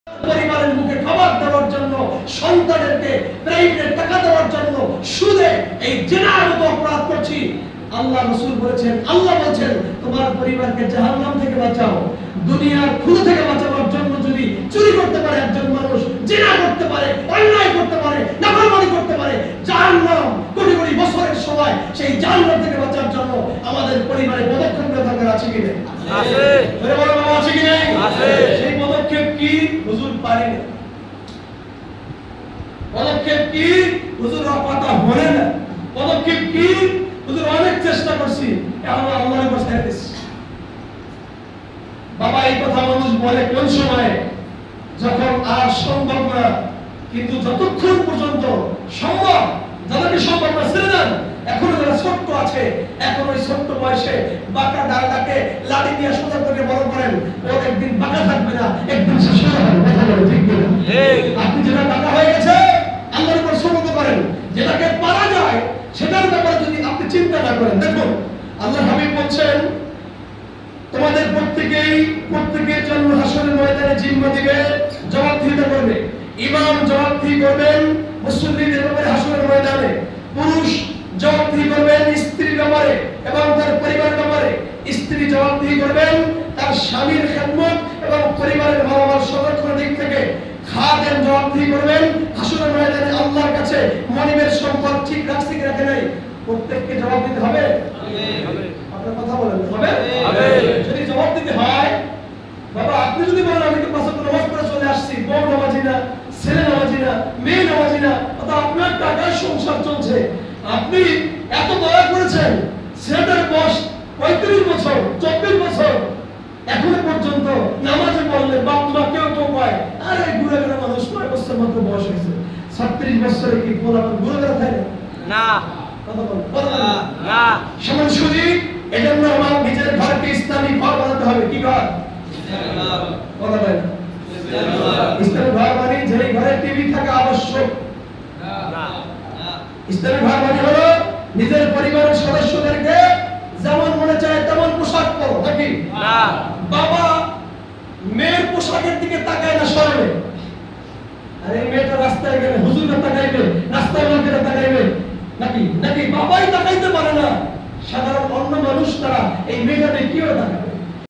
পরিবারের মুখে খাবার দেওয়ার জন্য, সন্তানদেরকে প্রাইভেট টাকা দেওয়ার জন্য সুদে এই জিনার মতো অপরাধ করছি। আল্লাহ রাসূল বলেছেন, আল্লাহ বলেছেন তোমার পরিবারকে জাহান্নাম থেকে বাঁচাও। দুনিয়ার ক্ষুধা থেকে বাঁচানোর জন্য যদি চুরি করতে পারে একজন মানুষ, জিনা করতে পারে, অন্যায় করতে পারে, নাফরমানি করতে পারে, জাহান্নাম কোটি কোটি বছরের সময় সেই জাহান্নাম থেকে বাঁচার জন্য আমাদের পরিবারে পদক্ষেপ নেওয়া দরকার আছে কি নেই? আছে। বলে বলো বাবা, আছে কি নেই? আছে। সেই পদক্ষেপ কি? হুজুর পারি না। পদক্ষেপ কি? হুজুর কথা বলে না। পদক্ষেপ কি? হুজুর অনেক চেষ্টা করছি, এখন আল্লাহর উপর ছেড়ে দিচ্ছি। বাবা এই কথা মানুষ বলে কোন সময়? যখন আর সম্ভব না। কিন্তু যতক্ষণ পর্যন্ত সম্ভব, যাদেরকে সম্ভব না ছেড়ে দেন। এখন যারা ছোট্ট আছে, এখন ওই ছোট্ট বয়সে বাঁকা ডালটাকে লাঠি দিয়ে সোজা করে বড় করেন, ওর একদিন বাঁকা থাকবে না, একদিন সে সোজা হবে। কথা বলে ঠিক কিনা? আপনি যেটা বাঁকা হয়ে গেছে আল্লাহর উপর সমর্থ করেন, যেটাকে পারা যায় সেটার ব্যাপারে যদি আপনি চিন্তা না করেন। দেখুন আল্লাহর হাবিব বলছেন, তোমাদের প্রত্যেকের জন্য হাসরের ময়দানে জিম্মা দিবে, জবাবদিহিতা করবে। ইমাম জবাবদিহি করবেন মুসল্লিদের ব্যাপারে হাসরের ময়দানে, পুরুষ জবাবদিহি করবেন স্ত্রীর ব্যাপারে এবং তার পরিবারের ব্যাপারে, স্ত্রী জবাবদিহি করবেন তার স্বামীর খেদমত এবং পরিবারের ভালোবাসা সংরক্ষণের দিক থেকে, খাদেম জবাবদিহি করবেন হাসরের ময়দানে আল্লাহর কাছে মানিবের সম্পদ ঠিক রাখছে কি রাখে নাই, প্রত্যেককে জবাব দিতে হবে। আপনার কথা বলেন, হবে? যদি জবাব দিতে হয়, বাবা আপনি যদি বলেন আমি তো পাঁচ ওয়াক্ত নামাজ পড়ে চলে আসছি, বউ নামাজি না, ছেলে নামাজি না, মেয়ে নামাজি না, অর্থাৎ আপনার টাকার সংসার চলছে, আপনি এত দয়া করেছেন, ছেলেটার বয়স 35 বছর 24 বছর এখনো পর্যন্ত নামাজে পড়লে বাপ মা কেউ কয় আরে গুণাগার মানুষ 9 বছর মাত্র বয়স হয়েছে, 36 বছরে কি বলা গুণাগার থাকে না? কথা বলেন না। সমান সুযোগ এজন্য আমার নিজের ঘরকে ইসলামী ঘর বানাতে হবে। কি ঘর? কথা বলেন ইসলামী ঘর মানে যে ঘরে টিভি থাকা আবশ্যক না। ইসলামী ঘর মানে হলো নিজের পরিবারের সদস্যদেরকে যেমন মনে চায় তেমন পোশাক পরো, নাকি না? বাবা মেয়ের পোশাকের দিকে তাকায় না সরবে, আরে মেয়েটা রাস্তায় গেলে হুজুররা তাকাইবে, রাস্তায় লোকেরা তাকাইবে, নাকি নাকি বাবাই তাকাইতে পারে না, সাধারণ অন্য মানুষ তারা এই মেয়েটাকে কিভাবে তাকায়?